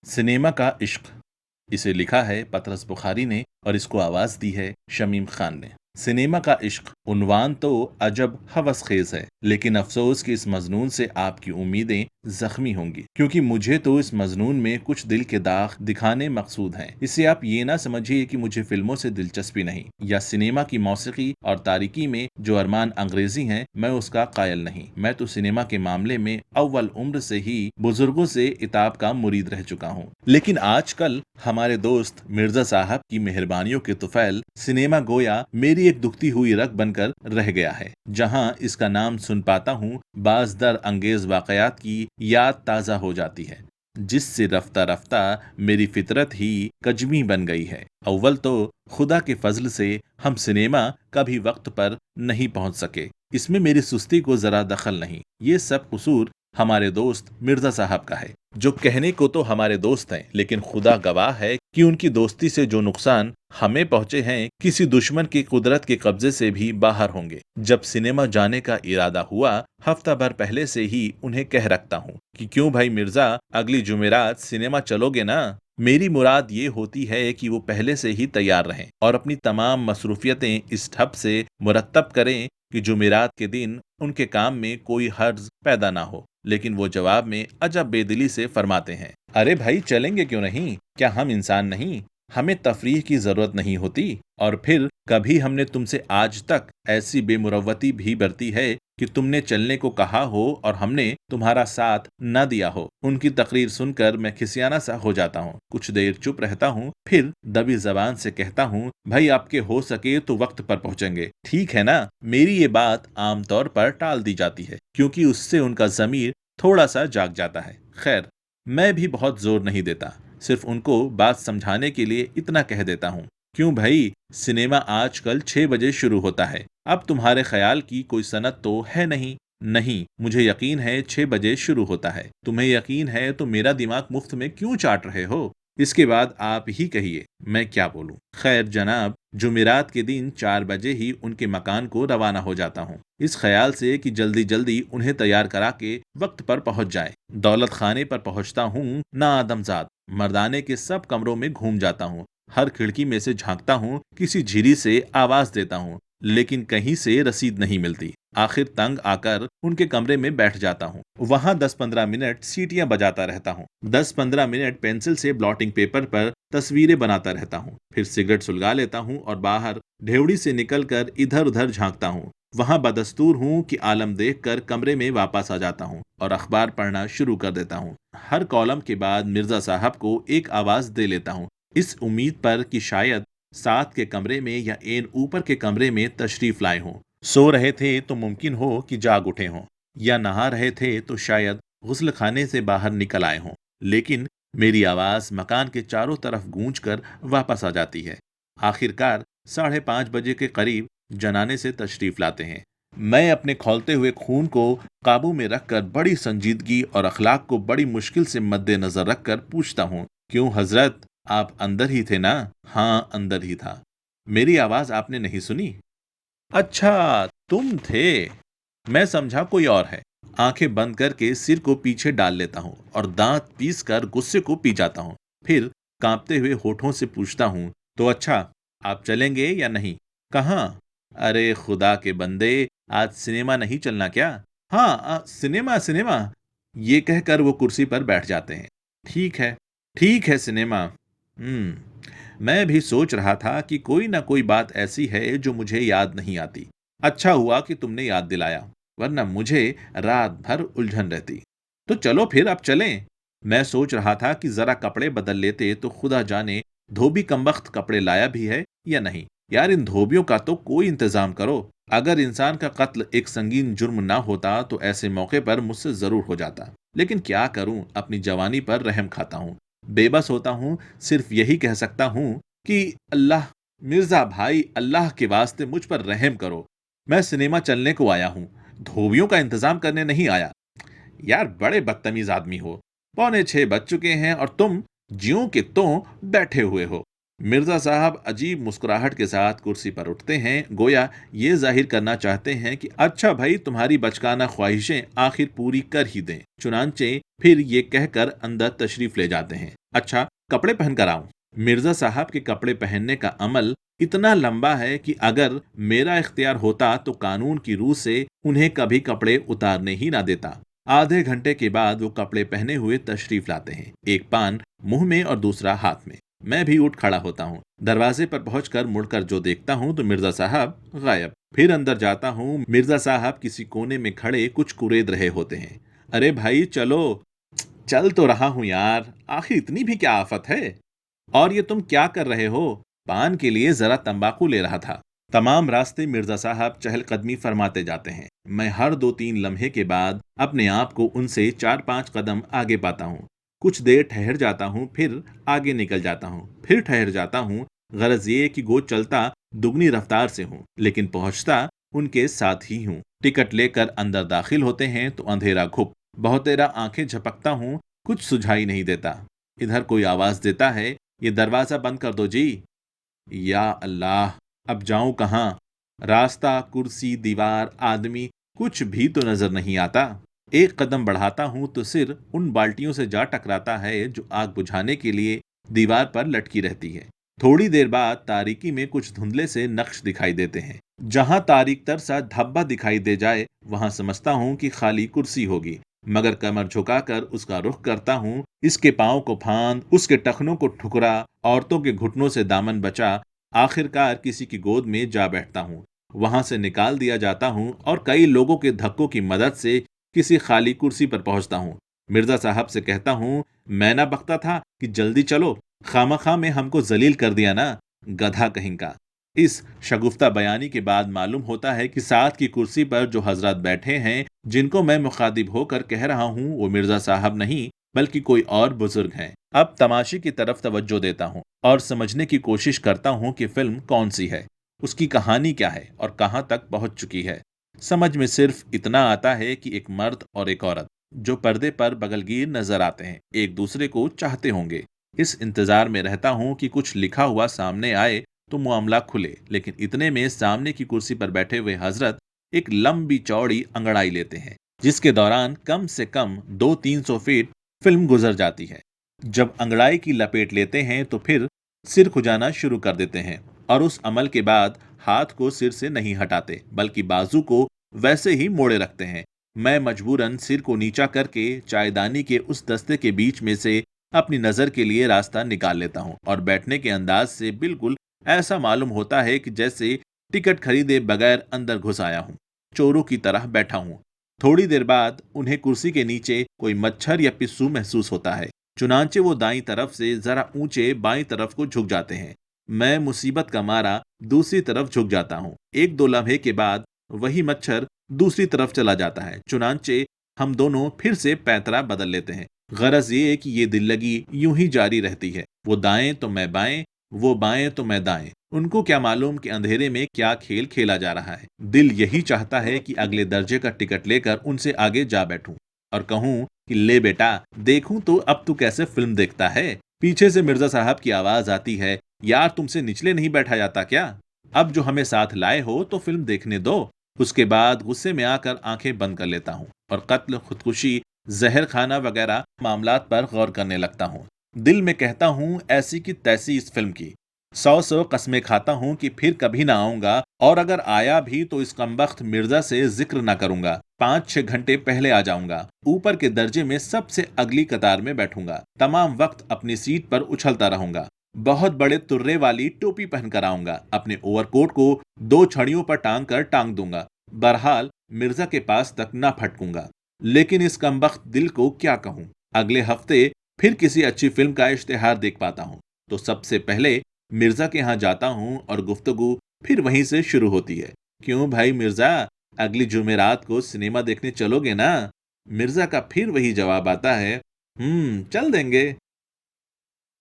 Cinema का इश्क। इसे लिखा है पतरस बुखारी ने और इसको आवाज दी है शमीम खान ने। सिनेमा का इश्क उन्वान तो अजब हवस खेज है, लेकिन अफसोस कि इस मजनून से आपकी उम्मीदें जख्मी होंगी, क्योंकि मुझे तो इस मजनून में कुछ दिल के दाग दिखाने मकसूद हैं। इससे आप ये ना समझिए कि मुझे फिल्मों से दिलचस्पी नहीं, या सिनेमा की मौसीकी और तारीकी में जो अरमान अंग्रेजी हैं मैं उसका कायल नहीं। मैं तो सिनेमा के मामले में अव्वल उम्र से ही बुजुर्गों से इताब का मुरीद रह चुका हूँ। लेकिन आजकल हमारे दोस्त मिर्जा साहब की मेहरबानियों के तुफैल सिनेमा गोया मेरी एक दुखती हुई रग बनकर रह गया है। जहाँ इसका नाम सुन पाता हूँ, बाज दर अंगेज वाकयात की याद ताज़ा हो जाती है, जिससे रफ्ता रफ्ता मेरी फितरत ही कजमी बन गई है। अव्वल तो खुदा के फजल से हम सिनेमा कभी वक्त पर नहीं पहुंच सके, इसमें मेरी सुस्ती को जरा दखल नहीं। ये सब कसूर हमारे दोस्त मिर्जा साहब का है, जो कहने को तो हमारे दोस्त हैं, लेकिन खुदा गवाह है कि उनकी दोस्ती से जो नुकसान हमें पहुंचे हैं किसी दुश्मन की कुदरत के कब्जे से भी बाहर होंगे। जब सिनेमा जाने का इरादा हुआ, हफ्ता भर पहले से ही उन्हें कह रखता हूँ कि क्यों भाई मिर्जा, अगली जुमेरात सिनेमा चलोगे ना। मेरी मुराद ये होती है कि वो पहले से ही तैयार रहें और अपनी तमाम मसरूफियतें इस ठप से मुरतब करें कि जुमेरात के दिन उनके काम में कोई हर्ज पैदा ना हो। लेकिन वो जवाब में अजब बेदिली से फरमाते हैं, अरे भाई चलेंगे क्यों नहीं, क्या हम इंसान नहीं, हमें तफरीह की जरूरत नहीं होती। और फिर कभी हमने तुमसे आज तक ऐसी बेमुरवती भी बरती है कि तुमने चलने को कहा हो और हमने तुम्हारा साथ न दिया हो। उनकी तकरीर सुनकर मैं खिसियाना सा हो जाता हूँ, कुछ देर चुप रहता हूँ, फिर दबी जबान से कहता हूँ, भाई आपके हो सके तो वक्त पर पहुँचेंगे, ठीक है ना। मेरी ये बात आमतौर पर टाल दी जाती है, क्योंकि उससे उनका ज़मीर थोड़ा सा जाग जाता है। खैर, मैं भी बहुत जोर नहीं देता, सिर्फ उनको बात समझाने के लिए इतना कह देता हूँ, क्यों भाई, सिनेमा आजकल 6 बजे शुरू होता है, अब तुम्हारे ख्याल की कोई सनत तो है नहीं। नहीं, मुझे यकीन है 6 बजे शुरू होता है। तुम्हें यकीन है तो मेरा दिमाग मुफ्त में क्यों चाट रहे हो। इसके बाद आप ही कहिए, मैं क्या बोलूं। खैर जनाब, जुमेरात के दिन 4 बजे ही उनके मकान को रवाना हो जाता हूँ, इस ख्याल से कि जल्दी जल्दी उन्हें तैयार करा के वक्त पर पहुंच जाए। दौलत खाने पर पहुंचता हूँ ना आदमजाद, मर्दाने के सब कमरों में घूम जाता हूँ, हर खिड़की में से झांकता हूँ, किसी झिरी से आवाज देता हूँ, लेकिन कहीं से रसीद नहीं मिलती। आखिर तंग आकर उनके कमरे में बैठ जाता हूँ। वहां 10-15 मिनट सीटियां बजाता रहता हूँ, 10-15 मिनट पेंसिल से ब्लॉटिंग पेपर पर तस्वीरें बनाता रहता हूँ, फिर सिगरेट सुलगा लेता हूँ और बाहर ढेवड़ी से निकलकर इधर उधर झांकता हूँ। वहां बदस्तूर हूँ कि आलम देखकर कमरे में वापस आ जाता हूँ और अखबार पढ़ना शुरू कर देता हूँ। हर कॉलम के बाद मिर्जा साहब को एक आवाज दे लेता हूँ, इस उम्मीद पर कि शायद साथ के कमरे में या एन ऊपर के कमरे में तशरीफ लाए हों। सो रहे थे तो मुमकिन हो कि जाग उठे हों, या नहा रहे थे तो शायद गुस्ल खाने से बाहर निकल आए हों। लेकिन मेरी आवाज मकान के चारों तरफ गूंज कर वापस आ जाती है। आखिरकार 5:30 बजे के करीब जनाने से तशरीफ लाते हैं। मैं अपने खौलते हुए खून को काबू में रखकर बड़ी संजीदगी और अखलाक को बड़ी मुश्किल से मद्देनजर रखकर पूछता हूँ, क्यों हजरत, आप अंदर ही थे ना। हाँ, अंदर ही था। मेरी आवाज आपने नहीं सुनी। अच्छा, तुम थे। मैं समझा कोई और है। आंखें बंद करके सिर को पीछे डाल लेता हूँ और दांत पीस कर गुस्से को पी जाता हूँ। फिर कांपते हुए होठों से पूछता हूँ, तो अच्छा, आप चलेंगे या नहीं। कहाँ। अरे खुदा के बंदे, आज सिनेमा नहीं चलना क्या। हाँ, सिनेमा सिनेमा, ये कहकर वो कुर्सी पर बैठ जाते हैं। ठीक है, ठीक है, सिनेमा। मैं भी सोच रहा था कि कोई ना कोई बात ऐसी है जो मुझे याद नहीं आती। अच्छा हुआ कि तुमने याद दिलाया, वरना मुझे रात भर उलझन रहती। तो चलो फिर, अब चलें। मैं सोच रहा था कि जरा कपड़े बदल लेते तो खुदा जाने धोबी कमबख्त कपड़े लाया भी है या नहीं। यार, इन धोबियों का तो कोई इंतजाम करो। अगर इंसान का कत्ल एक संगीन जुर्म ना होता तो ऐसे मौके पर मुझसे जरूर हो जाता। लेकिन क्या करूं, अपनी जवानी पर रहम खाता हूं, बेबस होता हूं। सिर्फ यही कह सकता हूं कि अल्लाह, मिर्जा भाई, अल्लाह के वास्ते मुझ पर रहम करो। मैं सिनेमा चलने को आया हूं, धोबियों का इंतजाम करने नहीं आया। यार, बड़े बदतमीज आदमी हो। 5:45 बज चुके हैं और तुम ज्यों के त्यों बैठे हुए हो। मिर्जा साहब अजीब मुस्कुराहट के साथ कुर्सी पर उठते हैं, गोया ये जाहिर करना चाहते हैं कि अच्छा भाई, तुम्हारी बचकाना ख्वाहिशें आखिर पूरी कर ही दें। चुनांचे फिर ये कहकर अंदर तशरीफ ले जाते हैं। अच्छा, कपड़े पहन कर आऊं? मिर्जा साहब के कपड़े पहनने का अमल इतना लंबा है कि अगर मेरा इख्तियार होता तो कानून की रूह से उन्हें कभी कपड़े उतारने ही ना देता। आधे घंटे के बाद वो कपड़े पहने हुए तशरीफ लाते हैं, एक पान मुंह में और दूसरा हाथ में। मैं भी उठ खड़ा होता हूँ। दरवाजे पर पहुंचकर मुड़कर जो देखता हूँ तो मिर्जा साहब गायब। फिर अंदर जाता हूँ, मिर्जा साहब किसी कोने में खड़े कुछ कुरेद रहे होते हैं। अरे भाई चलो। चल तो रहा हूं यार, आखिर इतनी भी क्या आफत है? और ये तुम क्या कर रहे हो? पान के लिए जरा तंबाकू ले रहा था। तमाम रास्ते मिर्जा साहब चहलकदमी फरमाते जाते हैं। मैं हर 2-3 लम्हे के बाद अपने आप को उनसे 4-5 कदम आगे पाता हूँ। कुछ देर ठहर जाता हूँ, फिर आगे निकल जाता हूँ, फिर ठहर जाता हूँ। गरज ये कि गो चलता दुगनी रफ्तार से हूँ, लेकिन पहुंचता उनके साथ ही हूँ। टिकट लेकर अंदर दाखिल होते हैं तो अंधेरा घुप। बहुत देर आंखें झपकता हूँ, कुछ सुझाई नहीं देता। इधर कोई आवाज देता है, ये दरवाजा बंद कर दो जी। या अल्लाह, अब जाऊं कहाँ? रास्ता, कुर्सी, दीवार, आदमी, कुछ भी तो नजर नहीं आता। एक कदम बढ़ाता हूं तो सिर उन बाल्टियों से जा टकराता है जो आग बुझाने के लिए दीवार पर लटकी रहती है। थोड़ी देर बाद तारीकी में कुछ धुंधले से नक्श दिखाई देते हैं। जहां तारीक तर सा धब्बा दिखाई दे जाए वहां समझता हूं कि खाली कुर्सी होगी, मगर कमर झुकाकर उसका रुख करता हूं। इसके पांव को फांद, उसके टखनों को ठुकरा, औरतों के घुटनों से दामन बचा, आखिरकार किसी की गोद में जा बैठता हूँ। वहां से निकाल दिया जाता हूँ और कई लोगों के धक्कों की मदद से किसी खाली कुर्सी पर पहुंचता हूँ। मिर्जा साहब से कहता हूँ, मैं ना बकता था कि जल्दी चलो, खामखा में हमको जलील कर दिया ना, गधा कहीं का। इस शगुफ्ता बयानी के बाद मालूम होता है कि साथ की कुर्सी पर जो हजरत बैठे हैं, जिनको मैं मुखातिब होकर कह रहा हूँ, वो मिर्जा साहब नहीं बल्कि कोई और बुजुर्ग हैं। अब तमाशे की तरफ तवज्जो देता हूँ और समझने की कोशिश करता हूँ कि फिल्म कौन सी है, उसकी कहानी क्या है और कहाँ तक पहुँच चुकी है। समझ में सिर्फ इतना आता है कि एक मर्द और एक औरत जो पर्दे पर बगलगीर नजर आते हैं, एक दूसरे को चाहते होंगे। इस इंतजार में रहता हूँ कि कुछ लिखा हुआ सामने आए तो मामला खुले, लेकिन इतने में सामने की कुर्सी पर बैठे हुए हजरत एक लंबी चौड़ी अंगड़ाई लेते हैं, जिसके दौरान कम से कम 200-300 फीट फिल्म गुजर जाती है। जब अंगड़ाई की लपेट लेते हैं तो फिर सिर खुजाना शुरू कर देते हैं और उस अमल के बाद हाथ को सिर से नहीं हटाते बल्कि बाजू को वैसे ही मोड़े रखते हैं। मैं मजबूरन सिर को नीचा करके चायदानी के उस दस्ते के बीच में से अपनी नजर के लिए रास्ता निकाल लेता हूँ और बैठने के अंदाज से बिल्कुल ऐसा मालूम होता है कि जैसे टिकट खरीदे बगैर अंदर घुस आया हूँ, चोरों की तरह बैठा हूँ। थोड़ी देर बाद उन्हें कुर्सी के नीचे कोई मच्छर या पिस्सू महसूस होता है, चुनांचे वो दाईं तरफ से जरा ऊंचे बाईं तरफ को झुक जाते हैं। मैं मुसीबत का मारा दूसरी तरफ झुक जाता हूँ। 1-2 लम्हे के बाद वही मच्छर दूसरी तरफ चला जाता है, चुनांचे हम दोनों फिर से पैंतरा बदल लेते हैं। गरज ये कि ये दिल लगी यूं ही जारी रहती है, वो दाएं तो मैं बाएं, वो बाएं तो मैं दाएं। उनको क्या मालूम कि अंधेरे में क्या खेल खेला जा रहा है। दिल यही चाहता है कि अगले दर्जे का टिकट लेकर उनसे आगे जा बैठूं और कहूं कि ले बेटा, देखूं तो अब तू कैसे फिल्म देखता है। पीछे से मिर्जा साहब की आवाज आती है, यार तुमसे निचले नहीं बैठा जाता क्या? अब जो हमें साथ लाए हो तो फिल्म देखने दो। उसके बाद गुस्से में आकर आंखें बंद कर लेता हूँ और कत्ल, खुदकुशी, जहर खाना वगैरह मामलात पर गौर करने लगता हूँ। दिल में कहता हूँ ऐसी की तैसी इस फिल्म की। 100 कस्में खाता हूँ कि फिर कभी ना आऊंगा, और अगर आया भी तो इस कमबख्त मिर्जा से जिक्र ना करूंगा। 5-6 घंटे पहले आ जाऊंगा, ऊपर के दर्जे में सबसे अगली कतार में बैठूंगा। तमाम वक्त अपनी सीट पर उछलता रहूंगा। बहुत बड़े तुर्रे वाली टोपी पहनकर आऊंगा। अपने ओवरकोट को 2 छड़ियों पर टांग कर टांग दूंगा। बहरहाल मिर्जा के पास तक ना फटकूंगा। लेकिन इस कमबख्त दिल को क्या कहूं। अगले हफ्ते फिर किसी अच्छी फिल्म का इश्तिहार देख पाता हूं तो सबसे पहले मिर्जा के यहाँ जाता हूँ और गुफ्तगू फिर वहीं से शुरू होती है। क्यों भाई मिर्जा, अगली जुमेरात को सिनेमा देखने चलोगे ना? मिर्जा का फिर वही जवाब आता है, चल देंगे।